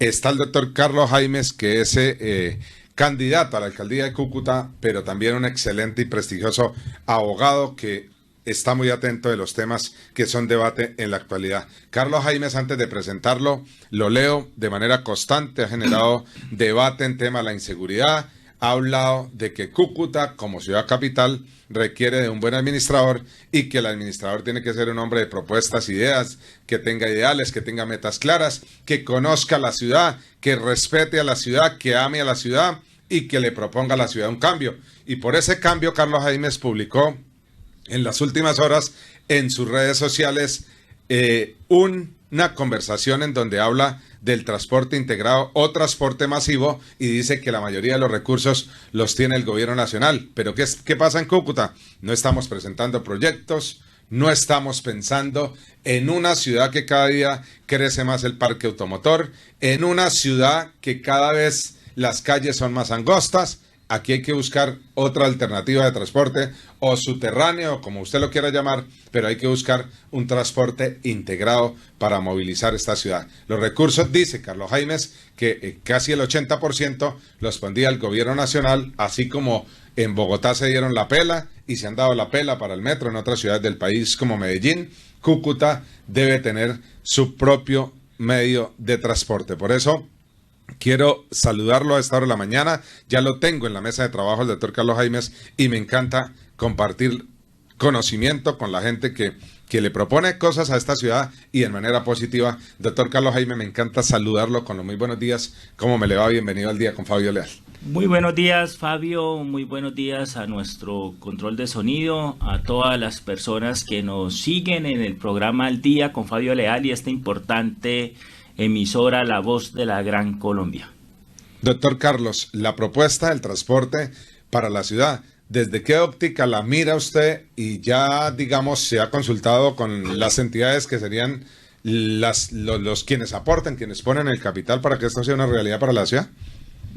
Está el doctor Carlos Jaimes, que es candidato a la alcaldía de Cúcuta, pero también un excelente y prestigioso abogado que está muy atento de los temas que son debate en la actualidad. Carlos Jaimes, antes de presentarlo, lo leo de manera constante, ha generado debate en tema de la inseguridad, ha hablado de que Cúcuta, como ciudad capital, requiere de un buen administrador y que el administrador tiene que ser un hombre de propuestas, ideas, que tenga ideales, que tenga metas claras, que conozca la ciudad, que respete a la ciudad, que ame a la ciudad y que le proponga a la ciudad un cambio. Y por ese cambio, Carlos Jaimes publicó en las últimas horas en sus redes sociales una conversación en donde habla del transporte integrado o transporte masivo y dice que la mayoría de los recursos los tiene el gobierno nacional. Pero ¿qué pasa en Cúcuta? No estamos presentando proyectos, no estamos pensando en una ciudad que cada día crece más el parque automotor, en una ciudad que cada vez las calles son más angostas. Aquí hay que buscar otra alternativa de transporte, o subterráneo, como usted lo quiera llamar, pero hay que buscar un transporte integrado para movilizar esta ciudad. Los recursos, dice Carlos Jaimes, que casi el 80% los pondría el gobierno nacional, así como en Bogotá se dieron la pela y se han dado la pela para el metro en otras ciudades del país como Medellín. Cúcuta debe tener su propio medio de transporte. Por eso quiero saludarlo a esta hora de la mañana. Ya lo tengo en la mesa de trabajo, el doctor Carlos Jaimes, y me encanta compartir conocimiento con la gente que le propone cosas a esta ciudad y de manera positiva. Doctor Carlos Jaimes, me encanta saludarlo con los muy buenos días. ¿Cómo me le va? Bienvenido al Día con Fabio Leal. Muy buenos días, Fabio. Muy buenos días a nuestro control de sonido, a todas las personas que nos siguen en el programa Al Día con Fabio Leal y esta importante emisora La Voz de la Gran Colombia. Doctor Carlos, la propuesta del transporte para la ciudad, ¿desde qué óptica la mira usted? Y ya, digamos, se ha consultado con las entidades que serían los quienes aportan, quienes ponen el capital para que esto sea una realidad para la ciudad.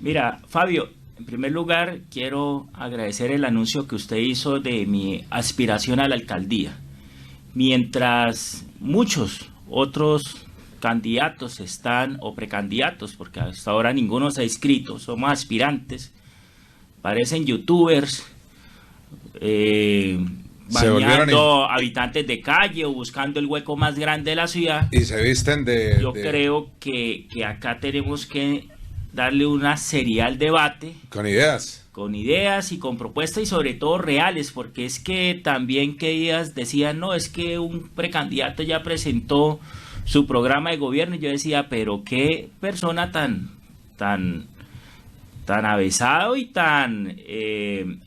Mira, Fabio, en primer lugar quiero agradecer el anuncio que usted hizo de mi aspiración a la alcaldía. Mientras muchos otros candidatos están, o precandidatos, porque hasta ahora ninguno se ha inscrito, somos aspirantes, parecen youtubers, bañando habitantes de calle o buscando el hueco más grande de la ciudad. Y se visten Yo creo que acá tenemos que darle una serial debate. Con ideas. Con ideas y con propuestas y sobre todo reales, porque es que también que ellas decían, no, es que un precandidato ya presentó su programa de gobierno, y yo decía, pero qué persona tan avesado y tan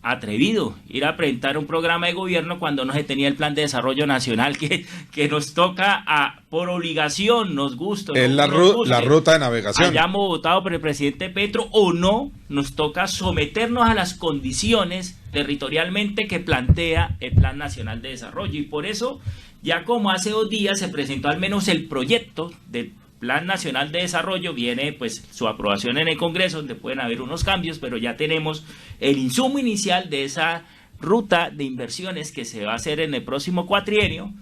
atrevido ir a presentar un programa de gobierno cuando no se tenía el plan de desarrollo nacional que nos toca por obligación, nos gusta. Es la ruta de navegación. Hayamos votado por el presidente Petro o no, nos toca someternos a las condiciones territorialmente que plantea el Plan Nacional de Desarrollo, y por eso ya como hace 2 días se presentó al menos el proyecto del Plan Nacional de Desarrollo, viene pues su aprobación en el Congreso, donde pueden haber unos cambios, pero ya tenemos el insumo inicial de esa ruta de inversiones que se va a hacer en el próximo cuatrienio.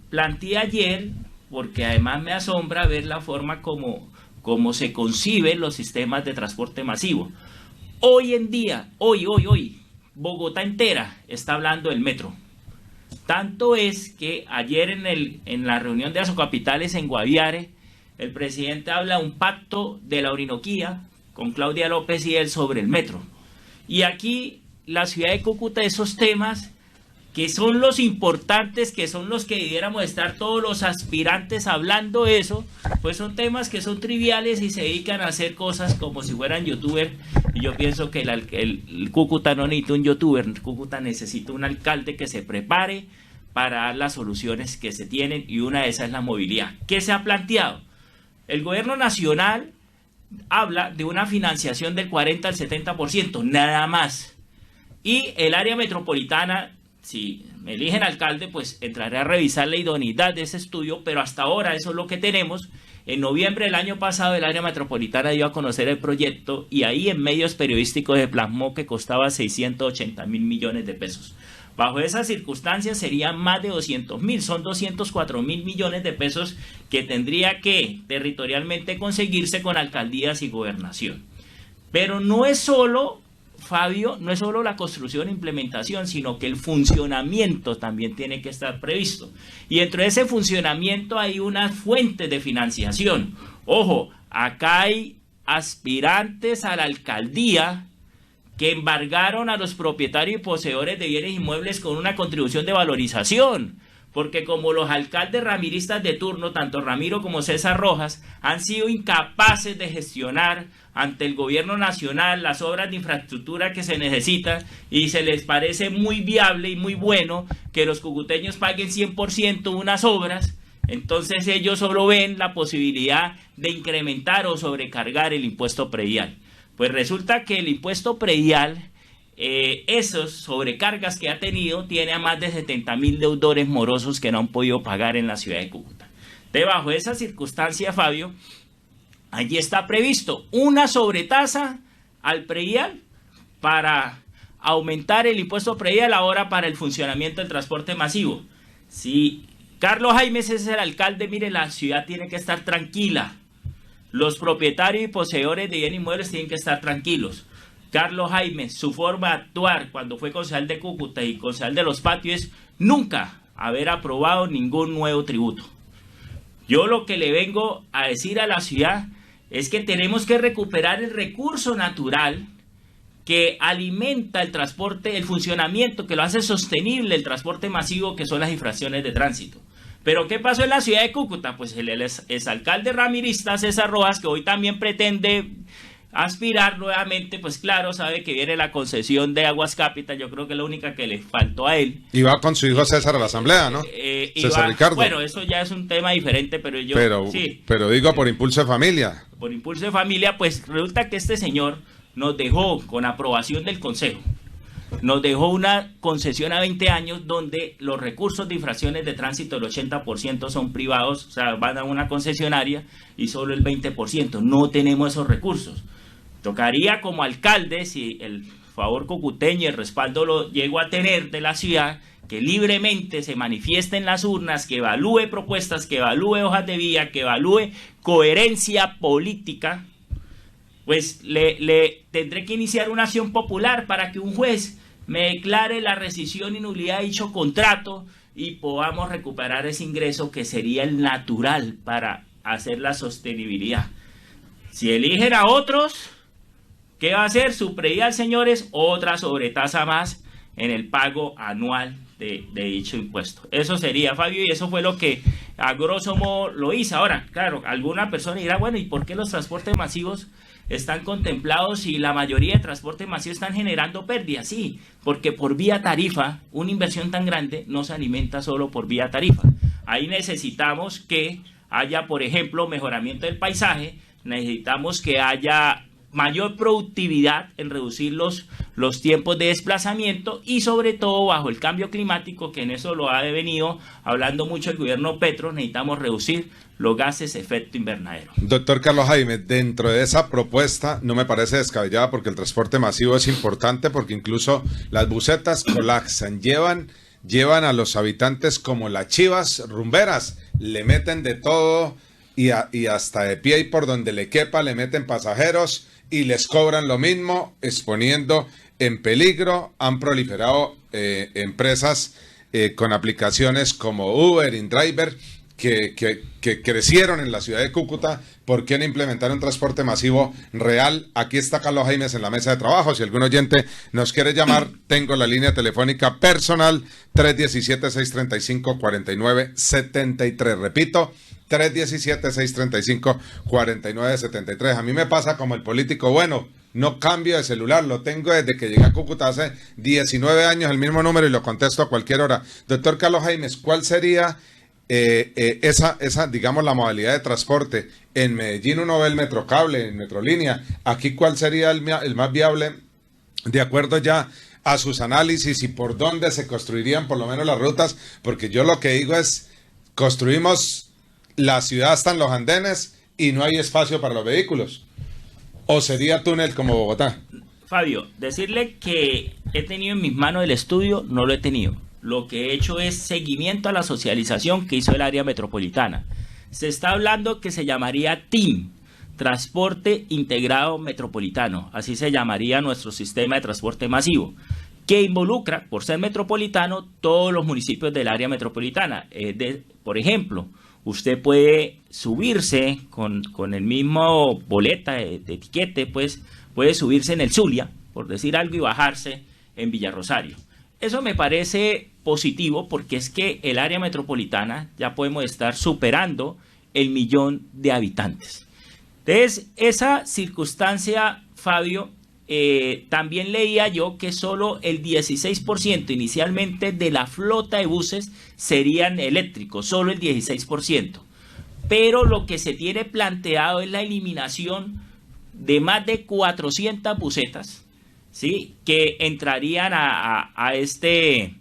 Planteé ayer, porque además me asombra ver la forma como se conciben los sistemas de transporte masivo. Hoy en día, hoy, Bogotá entera está hablando del metro. Tanto es que ayer en la reunión de Asocapitales en Guaviare, el presidente habla de un pacto de la Orinoquía con Claudia López y él sobre el metro. Y aquí la ciudad de Cúcuta, esos temas que son los importantes, que son los que debiéramos estar todos los aspirantes hablando eso, pues son temas que son triviales y se dedican a hacer cosas como si fueran youtubers. Y yo pienso que el Cúcuta no necesita un youtuber, Cúcuta necesita un alcalde que se prepare para dar las soluciones que se tienen, y una de esas es la movilidad. ¿Qué se ha planteado? El gobierno nacional habla de una financiación del 40 al 70%, nada más. Y el área metropolitana, si me eligen alcalde, pues entraré a revisar la idoneidad de ese estudio, pero hasta ahora eso es lo que tenemos. En noviembre del año pasado el área metropolitana dio a conocer el proyecto y ahí en medios periodísticos se plasmó que costaba 680.000 millones de pesos. Bajo esas circunstancias serían más de 200.000, son 204.000 millones de pesos que tendría que territorialmente conseguirse con alcaldías y gobernación. Pero no es solo, Fabio, no es solo la construcción e implementación, sino que el funcionamiento también tiene que estar previsto. Y dentro de ese funcionamiento hay unas fuentes de financiación. Ojo, acá hay aspirantes a la alcaldía que embargaron a los propietarios y poseedores de bienes inmuebles con una contribución de valorización, porque como los alcaldes ramiristas de turno, tanto Ramiro como César Rojas, han sido incapaces de gestionar ante el gobierno nacional las obras de infraestructura que se necesitan, y se les parece muy viable y muy bueno que los cucuteños paguen 100% unas obras, entonces ellos solo ven la posibilidad de incrementar o sobrecargar el impuesto predial. Pues resulta que el impuesto predial, esos sobrecargas que ha tenido, tiene a más de 70.000 deudores morosos que no han podido pagar en la ciudad de Cúcuta. Debajo de esa circunstancia, Fabio, allí está previsto una sobretasa al predial para aumentar el impuesto predial ahora para el funcionamiento del transporte masivo. Si Carlos Jaimes es el alcalde, mire, la ciudad tiene que estar tranquila. Los propietarios y poseedores de bienes inmuebles tienen que estar tranquilos. Carlos Jaimes, su forma de actuar cuando fue concejal de Cúcuta y concejal de Los Patios es nunca haber aprobado ningún nuevo tributo. Yo lo que le vengo a decir a la ciudad es que tenemos que recuperar el recurso natural que alimenta el transporte, el funcionamiento, que lo hace sostenible el transporte masivo, que son las infracciones de tránsito. Pero ¿qué pasó en la ciudad de Cúcuta? Pues el exalcalde ramirista César Rojas, que hoy también pretende aspirar nuevamente, pues claro, sabe que viene la concesión de Aguas Capital, yo creo que es la única que le faltó a él. Y va con su hijo César a la asamblea, ¿no? César Ricardo. Bueno, eso ya es un tema diferente, pero yo... sí, pero digo por impulso de familia. Por impulso de familia, pues resulta que este señor nos dejó, con aprobación del Consejo, nos dejó una concesión a 20 años donde los recursos de infracciones de tránsito, el 80% son privados, o sea, van a una concesionaria, y solo el 20%. No tenemos esos recursos. Tocaría como alcalde, si el favor cucuteño y el respaldo lo llego a tener de la ciudad, que libremente se manifieste en las urnas, que evalúe propuestas, que evalúe hojas de vía, que evalúe coherencia política, pues le tendré que iniciar una acción popular para que un juez me declare la rescisión y nulidad de dicho contrato y podamos recuperar ese ingreso que sería el natural para hacer la sostenibilidad. Si eligen a otros, ¿qué va a hacer? Su predial, señores, otra sobretasa más en el pago anual de dicho impuesto. Eso sería, Fabio, y eso fue lo que a grosso modo lo hizo. Ahora, claro, alguna persona dirá, bueno, ¿y por qué los transportes masivos están contemplados y la mayoría de transportes masivos están generando pérdidas? Sí, porque por vía tarifa, una inversión tan grande no se alimenta solo por vía tarifa. Ahí necesitamos que haya, por ejemplo, mejoramiento del paisaje, necesitamos que haya mayor productividad en reducir los tiempos de desplazamiento y sobre todo bajo el cambio climático, que en eso lo ha venido hablando mucho el gobierno Petro, necesitamos reducir los gases de efecto invernadero. Doctor Carlos Jaimes, dentro de esa propuesta no me parece descabellada porque el transporte masivo es importante, porque incluso las busetas colapsan, llevan a los habitantes como las chivas rumberas, le meten de todo y hasta de pie y por donde le quepa le meten pasajeros y les cobran lo mismo, exponiendo en peligro. Han proliferado empresas con aplicaciones como Uber, InDriver, que crecieron en la ciudad de Cúcuta. ¿Por qué no implementar un transporte masivo real? Aquí está Carlos Jaimes en la mesa de trabajo. Si algún oyente nos quiere llamar, tengo la línea telefónica personal 317-635-4973. Repito, 317-635-4973. A mí me pasa como el político, bueno, no cambio de celular, lo tengo desde que llegué a Cúcuta hace 19 años, el mismo número, y lo contesto a cualquier hora. Doctor Carlos Jaimes, ¿cuál sería esa, digamos, la modalidad de transporte? En Medellín uno ve el Metrocable, en Metrolínea. Aquí, ¿cuál sería el más viable de acuerdo ya a sus análisis y por dónde se construirían por lo menos las rutas? Porque yo lo que digo es, construimos la ciudad hasta en los andenes y no hay espacio para los vehículos. ¿O sería túnel como Bogotá? Fabio, decirle que he tenido en mis manos el estudio, no lo he tenido. Lo que he hecho es seguimiento a la socialización que hizo el área metropolitana. Se está hablando que se llamaría TIM, Transporte Integrado Metropolitano. Así se llamaría nuestro sistema de transporte masivo, que involucra, por ser metropolitano, todos los municipios del área metropolitana. Por ejemplo, usted puede subirse con el mismo boleta de etiquete, pues puede subirse en el Zulia, por decir algo, y bajarse en Villarrosario. Eso me parece positivo porque es que el área metropolitana ya podemos estar superando el 1.000.000 de habitantes. Entonces, esa circunstancia, Fabio, también leía yo que solo el 16% inicialmente de la flota de buses serían eléctricos, solo el 16%. Pero lo que se tiene planteado es la eliminación de más de 400 busetas, ¿sí?, que entrarían a este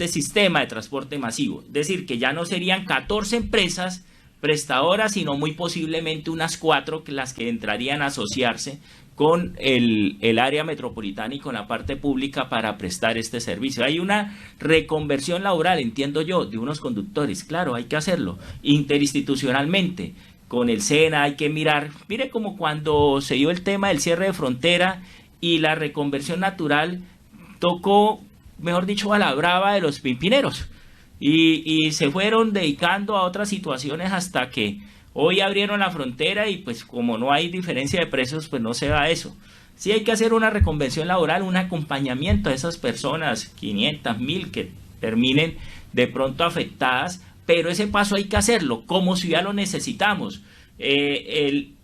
sistema de transporte masivo. Es decir, que ya no serían 14 empresas prestadoras, sino muy posiblemente unas 4 las que entrarían a asociarse con el área metropolitana y con la parte pública para prestar este servicio. Hay una reconversión laboral, entiendo yo, de unos conductores. Claro, hay que hacerlo interinstitucionalmente. Con el SENA hay que mirar. Mire como cuando se dio el tema del cierre de frontera y la reconversión natural tocó, mejor dicho, a la brava de los pimpineros. Y se fueron dedicando a otras situaciones hasta que hoy abrieron la frontera y pues como no hay diferencia de precios, pues no se da eso. Sí hay que hacer una reconversión laboral, un acompañamiento a esas personas, 500, 1.000 que terminen de pronto afectadas, pero ese paso hay que hacerlo, como ciudad lo necesitamos.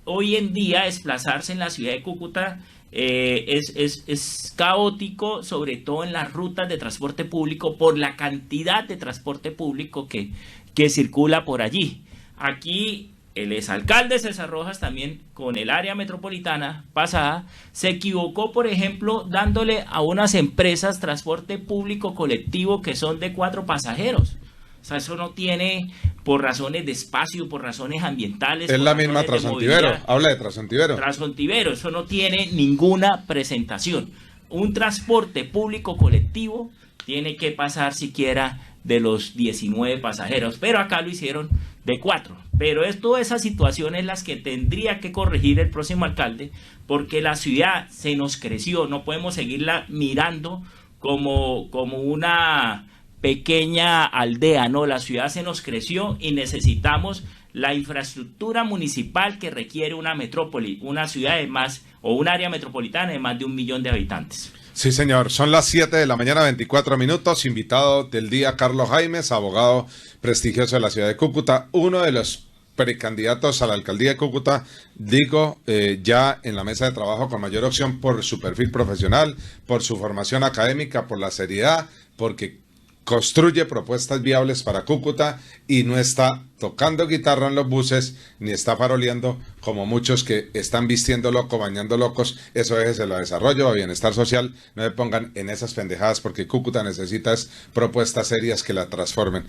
Hoy en día desplazarse en la ciudad de Cúcuta es caótico, sobre todo en las rutas de transporte público, por la cantidad de transporte público que circula por allí. Aquí el exalcalde César Rojas, también con el área metropolitana pasada, se equivocó, por ejemplo, dándole a unas empresas transporte público colectivo que son de 4 pasajeros. O sea, eso no tiene, por razones de espacio, por razones ambientales. Es la misma Transontivero, habla de Transontivero. Transontivero, eso no tiene ninguna presentación. Un transporte público colectivo tiene que pasar siquiera de los 19 pasajeros, pero acá lo hicieron de 4. Pero todas esas situaciones las que tendría que corregir el próximo alcalde, porque la ciudad se nos creció, no podemos seguirla mirando como una pequeña aldea, no, la ciudad se nos creció y necesitamos la infraestructura municipal que requiere una metrópoli, una ciudad de más, o un área metropolitana de más de 1.000.000 de habitantes. Sí, señor. Son las 7 de la mañana, 24 minutos. Invitado del día, Carlos Jaimes, abogado prestigioso de la ciudad de Cúcuta, uno de los precandidatos a la alcaldía de Cúcuta, digo, ya en la mesa de trabajo con mayor opción por su perfil profesional, por su formación académica, por la seriedad, porque construye propuestas viables para Cúcuta y no está tocando guitarra en los buses ni está faroleando como muchos que están vistiendo loco, bañando locos. Eso es el desarrollo, el bienestar social. No me pongan en esas pendejadas porque Cúcuta necesita propuestas serias que la transformen.